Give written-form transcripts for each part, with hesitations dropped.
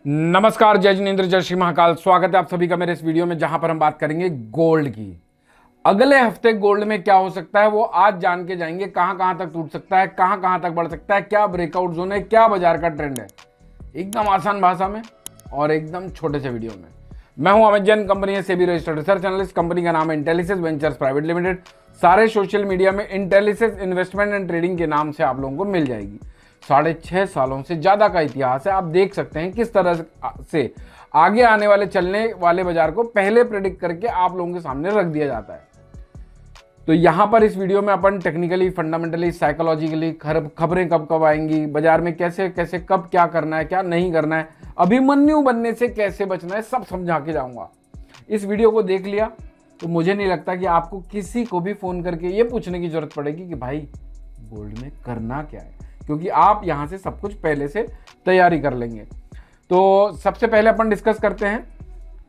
नमस्कार, जय जिनेंद्र, जय श्री महाकाल। स्वागत है आप सभी का मेरे इस वीडियो में, जहां पर हम बात करेंगे गोल्ड की। अगले हफ्ते गोल्ड में क्या हो सकता है वो आज जान के जाएंगे। कहां कहां तक टूट सकता है, कहां कहां तक बढ़ सकता है, क्या ब्रेकआउट जोन है, क्या बाजार का ट्रेंड है, एकदम आसान भाषा में और एकदम छोटे से वीडियो में। मैं हूं अमित जैन, कंपनी है SEBI registered research analyst. Company का नाम है इंटेलिसेस वेंचर्स प्राइवेट लिमिटेड। सारे सोशल मीडिया में इंटेलिसेस इन्वेस्टमेंट एंड ट्रेडिंग के नाम से आप लोगों को मिल जाएगी। 6.5 सालों से ज्यादा का इतिहास है। आप देख सकते हैं किस तरह से आगे आने वाले चलने वाले बाजार को पहले प्रेडिक्ट करके आप लोगों के सामने रख दिया जाता है। तो यहां पर इस वीडियो में अपन टेक्निकली, फंडामेंटली, साइकोलॉजिकली खबरें कब कब आएंगी, बाजार में कैसे कैसे कब क्या करना है, क्या नहीं करना है, अभिमन्यु बनने से कैसे बचना है, सब समझा के जाऊंगा। इस वीडियो को देख लिया तो मुझे नहीं लगता कि आपको किसी को भी फोन करके ये पूछने की जरूरत पड़ेगी कि भाई गोल्ड में करना क्या है, क्योंकि आप यहां से सब कुछ पहले से तैयारी कर लेंगे। तो सबसे पहले अपन डिस्कस करते हैं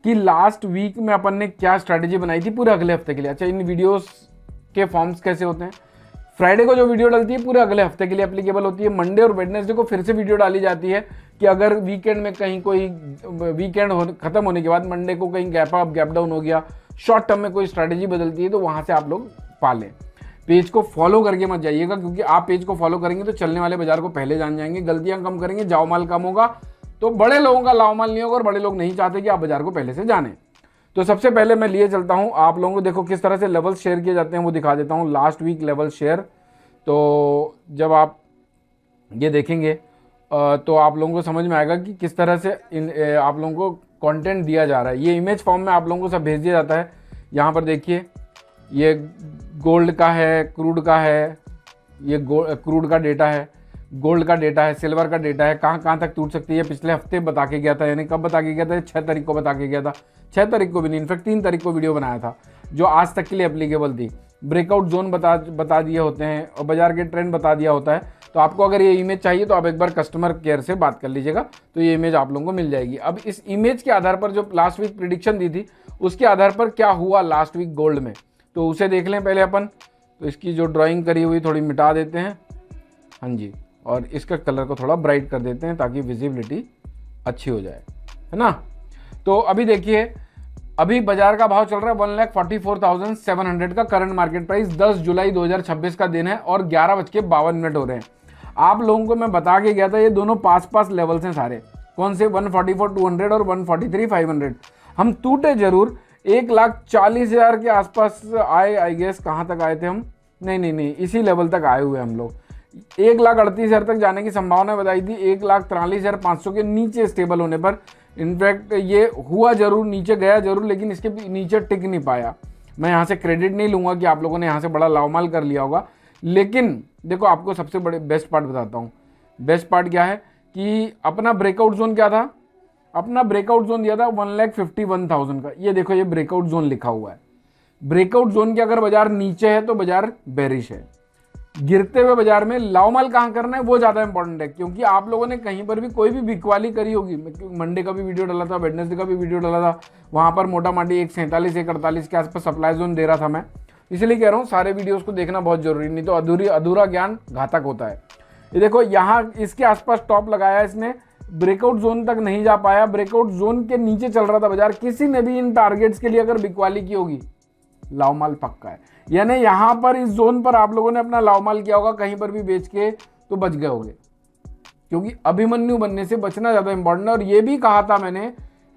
कि लास्ट वीक में अपन ने क्या स्ट्रैटेजी बनाई थी पूरे अगले हफ्ते के लिए। अच्छा, इन वीडियोस के फॉर्म्स कैसे होते हैं? फ्राइडे को जो वीडियो डलती है पूरे अगले हफ्ते के लिए एप्लीकेबल होती है। मंडे और वेडनेसडे को फिर से वीडियो डाली जाती है कि अगर वीकेंड में कहीं कोई वीकेंड खत्म होने के बाद मंडे को कहीं गैप अप गैप डाउन हो गया, शॉर्ट टर्म में कोई स्ट्रैटेजी बदलती है, तो वहां से आप लोग पालें। पेज को फॉलो करके मत जाइएगा, क्योंकि आप पेज को फॉलो करेंगे तो चलने वाले बाजार को पहले जान जाएंगे, गलतियां कम करेंगे, जाओ माल कम होगा, तो बड़े लोगों का लाओ माल नहीं होगा। और बड़े लोग नहीं चाहते कि आप बाजार को पहले से जानें। तो सबसे पहले मैं लिए चलता हूं आप लोगों को। देखो किस तरह से लेवल शेयर किए जाते हैं वो दिखा देता हूं। लास्ट वीक लेवल शेयर, तो जब आप ये देखेंगे तो आप लोगों को समझ में आएगा कि किस तरह से आप लोगों को कंटेंट दिया जा रहा है। ये इमेज फॉर्म में आप लोगों को सब भेज दिया जाता है। यहाँ पर देखिए, ये गोल्ड का है, क्रूड का है, ये क्रूड का डेटा है, गोल्ड का डेटा है, सिल्वर का डेटा है, कहाँ कहाँ तक टूट सकती है। पिछले हफ्ते बता के गया था, यानी कब बता के गया था? 6 तारीख को बता के गया था। 6 तारीख को भी नहीं, इनफैक्ट 3 तारीख को वीडियो बनाया था जो आज तक के लिए एप्लीकेबल थी। ब्रेकआउट जोन बता दिए होते हैं और बाजार के ट्रेंड बता दिया होता है। तो आपको अगर ये इमेज चाहिए तो आप एक बार कस्टमर केयर से बात कर लीजिएगा, तो ये इमेज आप लोगों को मिल जाएगी। अब इस इमेज के आधार पर जो लास्ट वीक प्रिडिक्शन दी थी उसके आधार पर क्या हुआ लास्ट वीक गोल्ड में, तो उसे देख लें पहले अपन। तो इसकी जो ड्राइंग करी हुई थोड़ी मिटा देते हैं, हाँ जी, और इसका कलर को थोड़ा ब्राइट कर देते हैं ताकि विजिबिलिटी अच्छी हो जाए, है ना। तो अभी देखिए, अभी बाजार का भाव चल रहा है 1,44,700 का करंट मार्केट प्राइस। 10 जुलाई 2026 का दिन है और 11:52 हो रहे हैं। आप लोगों को मैं बता के गया था ये दोनों पास पास लेवल्स हैं सारे। कौन से? 144,200 और 143,500। हम टूटे जरूर, 1,40,000 के आसपास आए, आई गेस। कहाँ तक आए थे हम? नहीं, इसी लेवल तक आए हुए हम लोग। 1,38,000 तक जाने की संभावना बताई थी, 1,43,500 के नीचे स्टेबल होने पर। इनफैक्ट ये हुआ जरूर, नीचे गया जरूर, लेकिन इसके नीचे टिक नहीं पाया। मैं यहाँ से क्रेडिट नहीं लूँगा कि आप लोगों ने यहाँ से बड़ा लावमाल कर लिया होगा, लेकिन देखो आपको सबसे बड़े बेस्ट पार्ट बताता हूँ। बेस्ट पार्ट क्या है कि अपना ब्रेकआउट जोन क्या था? अपना ब्रेकआउट जोन दिया था 1,51,000 का। ये देखो, ये ब्रेकआउट जोन लिखा हुआ है। ब्रेकआउट जोन के अगर बाजार नीचे है तो बाजार बेरिश है। गिरते हुए बाजार में लाओमाल कहाँ करना है वो ज़्यादा इंपॉर्टेंट है, क्योंकि आप लोगों ने कहीं पर भी कोई भी बिकवाली करी होगी। मंडे का भी वीडियो डाला था, वेडनेसडे का भी वीडियो डाला था, वहाँ पर मोटा माटी 1,47, 1,48 के आसपास सप्लाई जोन दे रहा था मैं। इसलिए कह रहा हूँ सारे वीडियोज़ को देखना बहुत जरूरी, नहीं तो अधूरा ज्ञान घातक होता है। ये देखो, यहाँ इसके आसपास टॉप लगाया इसने, ब्रेकआउट जोन तक नहीं जा पाया। ब्रेकआउट जोन के नीचे चल रहा था बाजार। किसी ने भी इन टारगेट्स के लिए अगर बिकवाली की होगी, लाओमाल पक्का है। यानी यहां पर इस जोन पर आप लोगों ने अपना लाओमाल किया होगा, कहीं पर भी बेच के तो बच गए होंगे, क्योंकि अभिमन्यु बनने से बचना ज़्यादा इंपॉर्टेंट है। और ये भी कहा था मैंने,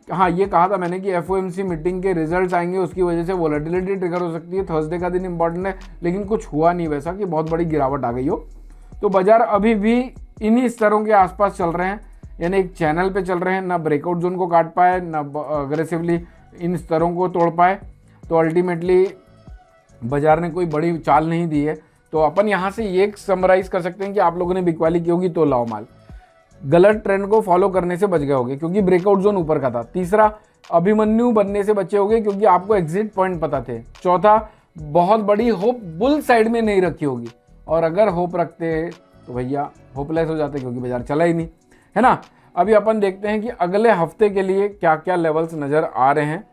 हाँ ये कहा था मैंने कि एफओएमसी मीटिंग के रिजल्ट्स आएंगे, उसकी वजह से वोलेटिलिटी ट्रिगर हो सकती है। थर्सडे का दिन इंपॉर्टेंट है, लेकिन कुछ हुआ नहीं वैसा कि बहुत बड़ी गिरावट आ गई हो। तो बाजार अभी भी इन्हीं स्तरों के आसपास चल रहे हैं, यानी एक चैनल पे चल रहे हैं। ना ब्रेकआउट जोन को काट पाए, ना अग्रेसिवली इन स्तरों को तोड़ पाए। तो अल्टीमेटली बाजार ने कोई बड़ी चाल नहीं दी है। तो अपन यहाँ से ये समराइज कर सकते हैं कि आप लोगों ने बिकवाली की होगी तो लाओ माल, गलत ट्रेंड को फॉलो करने से बच गए होगे क्योंकि ब्रेकआउट जोन ऊपर का था। तीसरा, अभिमन्यु बनने से बचे होगे क्योंकि आपको एग्जिट पॉइंट पता थे। चौथा, बहुत बड़ी होप बुल साइड में नहीं रखी होगी, और अगर होप रखते तो भैया होपलेस हो जाते क्योंकि बाजार चला ही नहीं, है ना। अभी अपन देखते हैं कि अगले हफ्ते के लिए क्या क्या लेवल्स नज़र आ रहे हैं।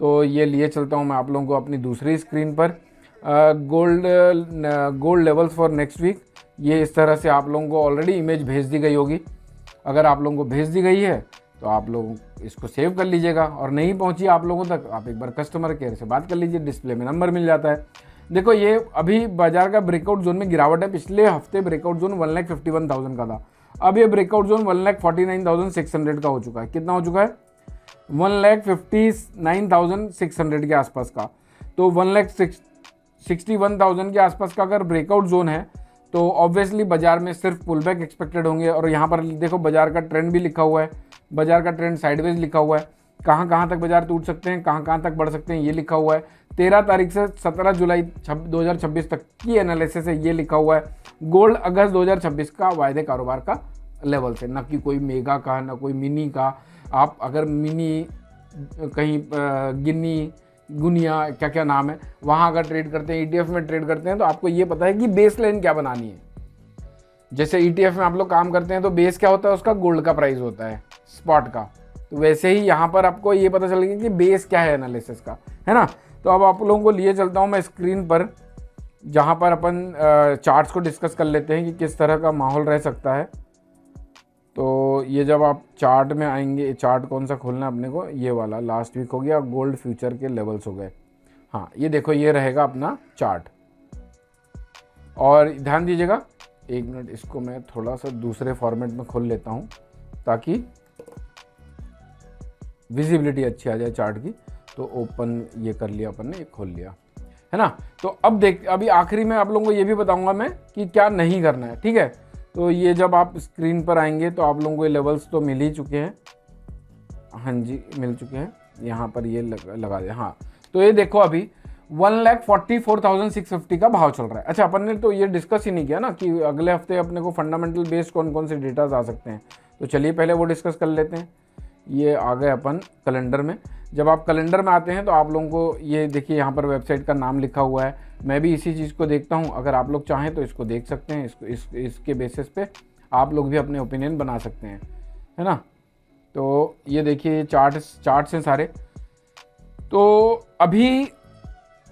तो ये लिए चलता हूँ मैं आप लोगों को अपनी दूसरी स्क्रीन पर। Gold levels for next week, ये इस तरह से आप लोगों को ऑलरेडी इमेज भेज दी गई होगी। अगर आप लोगों को भेज दी गई है तो आप लोग इसको सेव कर लीजिएगा, और नहीं पहुंची आप लोगों तक, आप एक बार कस्टमर केयर से बात कर लीजिए, डिस्प्ले में नंबर मिल जाता है। देखो ये अभी बाजार का ब्रेकआउट जोन में गिरावट है। पिछले हफ्ते ब्रेकआउट जोन 1,51,000 का था, अब ये ब्रेकआउट जोन 1,49,600 का हो चुका है। कितना हो चुका है? 1,59,600 के आसपास का। तो 1,61,000 के आसपास का अगर ब्रेकआउट जोन है तो ऑब्वियसली बाजार में सिर्फ पुल बैक एक्सपेक्टेड होंगे। और यहाँ पर देखो बाजार का ट्रेंड भी लिखा हुआ है, बाजार का ट्रेंड साइडवेज लिखा हुआ है। कहाँ कहाँ तक बाजार टूट सकते हैं, कहाँ कहाँ तक बढ़ सकते हैं, ये लिखा हुआ है। 13 तारीख से 17 जुलाई 2026 तक की एनालिसिस है, ये लिखा हुआ है। गोल्ड अगस्त 2026 का वायदे कारोबार का लेवल से, ना कि कोई मेगा का, ना कोई मिनी का। आप अगर मिनी कहीं गिन्नी गुनिया क्या क्या नाम है वहाँ अगर ट्रेड करते हैं, ETF में ट्रेड करते हैं, तो आपको ये पता है कि बेस लाइन क्या बनानी है। जैसे ETF में आप लोग काम करते हैं तो बेस क्या होता है उसका? गोल्ड का प्राइस होता है स्पॉट का। तो वैसे ही यहाँ पर आपको ये पता चलेगा कि बेस क्या है एनालिसिस का, है ना। तो अब आप लोगों को लिए चलता हूँ मैं स्क्रीन पर, जहाँ पर अपन चार्ट्स को डिस्कस कर लेते हैं कि किस तरह का माहौल रह सकता है। तो ये जब आप चार्ट में आएंगे, चार्ट कौन सा खोलना है अपने को? ये वाला लास्ट वीक हो गया, गोल्ड फ्यूचर के लेवल्स हो गए। हाँ ये देखो, ये रहेगा अपना चार्ट। और ध्यान दीजिएगा, एक मिनट, इसको मैं थोड़ा सा दूसरे फॉर्मेट में खोल लेता हूँ ताकि विजिबिलिटी अच्छी आ जाए चार्ट की। तो ओपन ये कर लिया अपन ने, ये खोल लिया, है ना। तो अब अभी आखिरी में आप लोगों को ये भी बताऊंगा मैं कि क्या नहीं करना है, ठीक है। तो ये जब आप स्क्रीन पर आएंगे तो आप लोगों को ये लेवल्स तो मिल ही चुके हैं, हाँ जी मिल चुके हैं। यहाँ पर ये लगा दे, हाँ। तो ये देखो अभी 1,44,650 का भाव चल रहा है। अच्छा, अपन ने तो ये डिस्कस ही नहीं किया ना कि अगले हफ्ते अपने को फंडामेंटल बेस्ड कौन कौन से डेटाज आ सकते हैं। तो चलिए पहले वो डिस्कस कर लेते हैं। ये आ गए अपन कैलेंडर में। जब आप कैलेंडर में आते हैं तो आप लोगों को ये देखिए यहाँ पर वेबसाइट का नाम लिखा हुआ है। मैं भी इसी चीज़ को देखता हूँ, अगर आप लोग चाहें तो इसको देख सकते हैं। इसके बेसिस पे आप लोग भी अपने ओपिनियन बना सकते हैं, है ना। तो ये देखिए चार्ट्स हैं सारे। तो अभी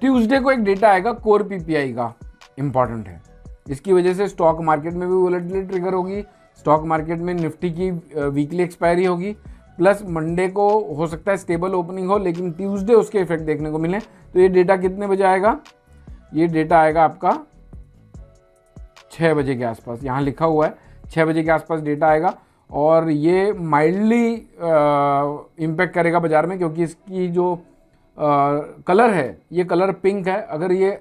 ट्यूसडे को एक डेटा आएगा कोर PPI का, इम्पॉर्टेंट है। इसकी वजह से स्टॉक मार्केट में भी वोलेटिलिटी ट्रिगर होगी, स्टॉक मार्केट में निफ्टी की वीकली एक्सपायरी होगी, प्लस मंडे को हो सकता है स्टेबल ओपनिंग हो, लेकिन ट्यूसडे उसके इफेक्ट देखने को मिले। तो ये डेटा कितने बजे आएगा? ये डेटा आएगा आपका 6 बजे के आसपास, यहाँ लिखा हुआ है 6 बजे के आसपास डेटा आएगा। और ये माइल्डली इम्पैक्ट करेगा बाजार में, क्योंकि इसकी जो कलर है, ये कलर पिंक है। अगर ये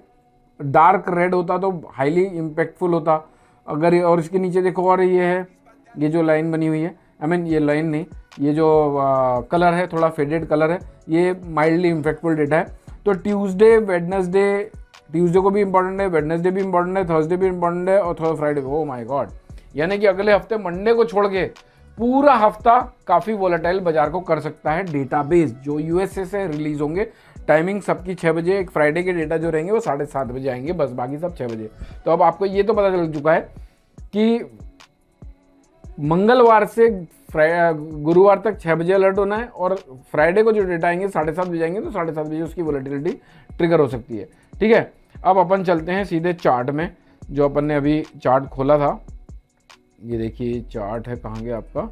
डार्क रेड होता तो हाईली इम्पैक्टफुल होता। अगर और इसके नीचे देखो, और ये है, ये जो लाइन बनी हुई है, ये लाइन नहीं, ये जो कलर है थोड़ा फेडेड कलर है, ये माइल्डली इम्पैक्टफुल डेटा है। तो ट्यूसडे को भी इंपॉर्टेंट है, वेडनेसडे भी इंपॉर्टेंट है, थर्सडे भी इंपॉर्टेंट है, और फ्राइडे। ओ माय गॉड, यानी कि अगले हफ्ते मंडे को छोड़ के पूरा हफ्ता काफ़ी वोलेटाइल बाजार को कर सकता है डेटाबेस जो यूएसए से रिलीज होंगे। टाइमिंग सबकी 6 बजे, एक फ्राइडे के डेटा जो रहेंगे वो 7:30 बजे आएंगे, बस बाकी सब 6 बजे। तो अब आपको ये तो पता चल चुका है कि मंगलवार से गुरुवार तक 6 बजे अलर्ट होना है, और फ्राइडे को जो डेटा आएंगे 7:30 बजे आएंगे, तो 7:30 बजे उसकी वोलेटिलिटी ट्रिगर हो सकती है, ठीक है। अब अपन चलते हैं सीधे चार्ट में, जो अपन ने अभी चार्ट खोला था। ये देखिए चार्ट है, कहाँ गया आपका?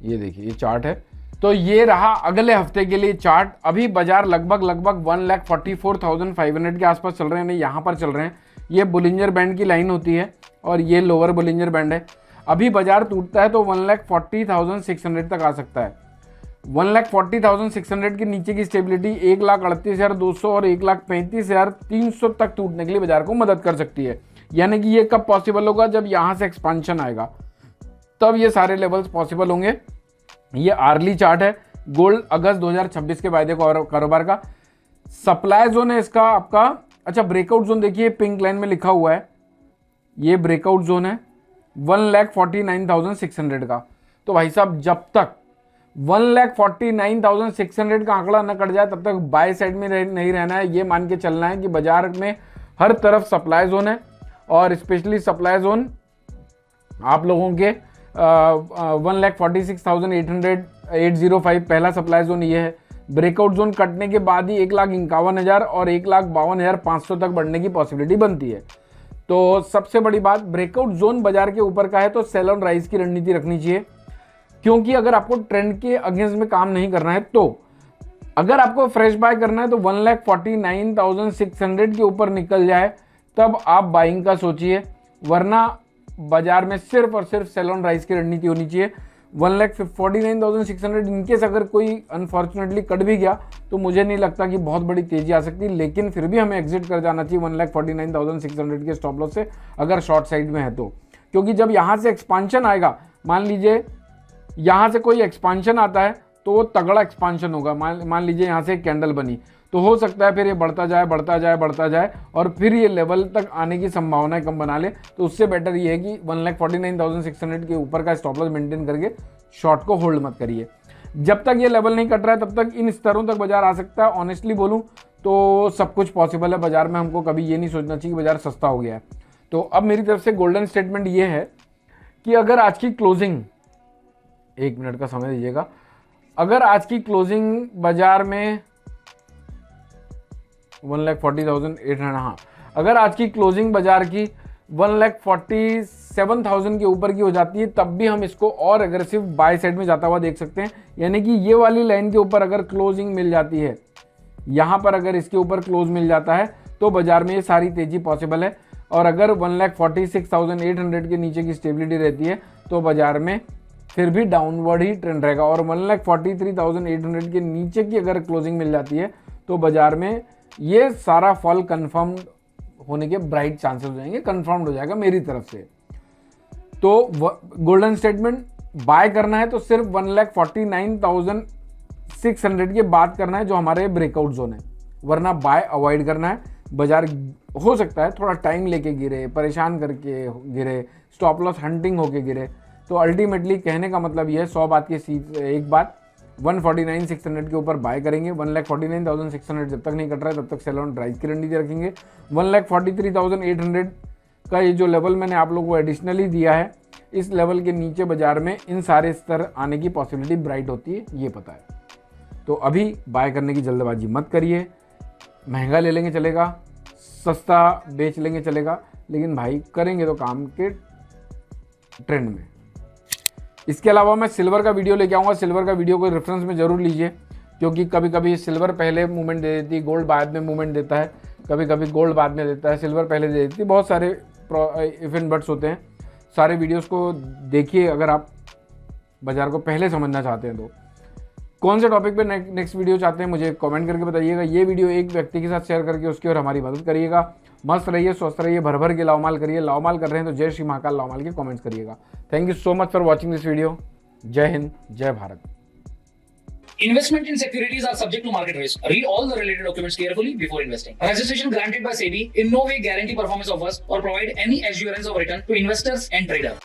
ये देखिए ये चार्ट है। तो ये रहा अगले हफ्ते के लिए चार्ट। अभी बाजार लगभग 1,44,500 के आसपास चल रहे हैं, नहीं यहाँ पर चल रहे हैं। ये बुलिंजर बैंड की लाइन होती है और ये लोअर बुलिंजर बैंड है। अभी बाजार टूटता है तो 1,40,600 तक आ सकता है। 1,40,600 के नीचे की स्टेबिलिटी 1,38,200 और 1,35,300 तक टूटने के लिए बाजार को मदद कर सकती है। यानी कि ये कब पॉसिबल होगा? जब यहाँ से एक्सपांशन आएगा, तब ये सारे लेवल्स पॉसिबल होंगे। ये आर्ली चार्ट है, गोल्ड अगस्त 2026 के वायदे कारोबार का। सप्लाई जोन है इसका आपका, अच्छा ब्रेकआउट जोन देखिए पिंक लाइन में लिखा हुआ है, ये ब्रेकआउट जोन है 1,49,600 का। तो भाई साहब जब तक 1,49,600 का आंकड़ा न कट जाए तब तक बाय साइड में नहीं रहना है। ये मान के चलना है कि बाजार में हर तरफ सप्लाई जोन है, और स्पेशली सप्लाई जोन आप लोगों के 1,46,805 पहला सप्लाई जोन ये है। ब्रेकआउट जोन कटने के बाद ही 1,51,000 और 1,52,500 तक बढ़ने की पॉसिबिलिटी बनती है। तो सबसे बड़ी बात, ब्रेकआउट जोन बाजार के ऊपर का है तो सेल ऑन राइज की रणनीति रखनी चाहिए। क्योंकि अगर आपको ट्रेंड के अगेंस्ट में काम नहीं करना है, तो अगर आपको फ्रेश बाय करना है तो 1,49,600 के ऊपर निकल जाए तब आप बाइंग का सोचिए, वरना बाजार में सिर्फ और सिर्फ सेल ऑन राइज की रणनीति होनी चाहिए। 1,49,600 इनकेस अगर कोई अनफॉर्चुनेटली कट भी गया तो मुझे नहीं लगता कि बहुत बड़ी तेजी आ सकती, लेकिन फिर भी हमें एग्जिट कर जाना चाहिए 1,49,600 के स्टॉप लॉस से अगर शॉर्ट साइड में है तो। क्योंकि जब यहाँ से एक्सपांशन आएगा, मान लीजिए यहाँ से कोई एक्सपांशन आता है तो वो तगड़ा एक्सपांशन होगा। मान लीजिए यहाँ से एक कैंडल बनी तो हो सकता है फिर ये बढ़ता जाए बढ़ता जाए बढ़ता जाए और फिर ये लेवल तक आने की संभावनाएं कम बना ले। तो उससे बेटर ये है कि 1,49,600 के ऊपर का स्टॉप लॉस मेंटेन करके शॉर्ट को होल्ड मत करिए। जब तक ये लेवल नहीं कट रहा है तब तक इन स्तरों तक बाजार आ सकता है। ऑनेस्टली बोलूं तो सब कुछ पॉसिबल है बाजार में, हमको कभी ये नहीं सोचना चाहिए कि बाजार सस्ता हो गया है। तो अब मेरी तरफ से गोल्डन स्टेटमेंट ये है कि अगर आज की क्लोजिंग, 1 मिनट का समय दीजिएगा, अगर आज की क्लोजिंग बाजार में 1,40,800, हाँ, अगर आज की क्लोजिंग बाजार की 1,47,000 के ऊपर की हो जाती है तब भी हम इसको और एग्रेसिव बाय साइड में जाता हुआ देख सकते हैं। यानी कि ये वाली लाइन के ऊपर अगर क्लोजिंग मिल जाती है, यहाँ पर अगर इसके ऊपर क्लोज मिल जाता है तो बाजार में ये सारी तेजी पॉसिबल है। और अगर 1,46,800 के नीचे की स्टेबिलिटी रहती है तो बाजार में फिर भी डाउनवर्ड ही ट्रेंड रहेगा। और 1,43,800 के नीचे की अगर क्लोजिंग मिल जाती है तो बाजार में ये सारा फॉल कंफर्म होने के ब्राइट चांसेस हो जाएंगे, कंफर्म्ड हो जाएगा मेरी तरफ से। तो गोल्डन स्टेटमेंट, बाय करना है तो सिर्फ 1,49,600 के बाद करना है जो हमारे ब्रेकआउट जोन है, वरना बाय अवॉइड करना है। बाजार हो सकता है थोड़ा टाइम लेके गिरे, परेशान करके गिरे, स्टॉप लॉस हंटिंग होके गिरे। तो अल्टीमेटली कहने का मतलब ये है, 100 बात की एक बात, 1,49,600 के ऊपर बाय करेंगे। 1,49,600 जब तक नहीं कट रहा है तब तक सेल ऑन राइज की रणनीति रखेंगे। 1,43,800 का ये जो लेवल मैंने आप लोगों को एडिशनली दिया है, इस लेवल के नीचे बाजार में इन सारे स्तर आने की पॉसिबिलिटी ब्राइट होती है, ये पता है। तो अभी बाय करने की जल्दबाजी मत करिए। महंगा ले लेंगे चलेगा, सस्ता बेच लेंगे चलेगा, लेकिन भाई करेंगे तो काम के ट्रेंड में। इसके अलावा मैं सिल्वर का वीडियो लेके आऊँगा। सिल्वर का वीडियो को रेफरेंस में जरूर लीजिए, क्योंकि कभी कभी सिल्वर पहले मूवमेंट दे देती है, गोल्ड बाद में मूवमेंट देता है, कभी कभी गोल्ड बाद में देता है, सिल्वर पहले दे देती है। बहुत सारे इफ एंड बट्स होते हैं। सारे वीडियोस को देखिए अगर आप बाजार को पहले समझना चाहते हैं तो। कौन से टॉपिक पे नेक्स्ट वीडियो चाहते हैं मुझे कमेंट करके बताइएगा। ये वीडियो एक व्यक्ति के साथ शेयर करके उसकी और हमारी मदद करिएगा। मस्त रहिए, स्वस्थ रहिए, भर भर के लाओमाल करिए। लाओमाल कर रहे हैं तो जय श्री महाकाल लाओमाल के कमेंट्स करिएगा। Thank you so much for watching this video. जय हिंद, जय Bharat. Investment in securities are subject to market risk. Read all the related documents carefully before investing. Registration granted by SEBI in no way guarantee performance of us or provide any assurance of return to investors and traders.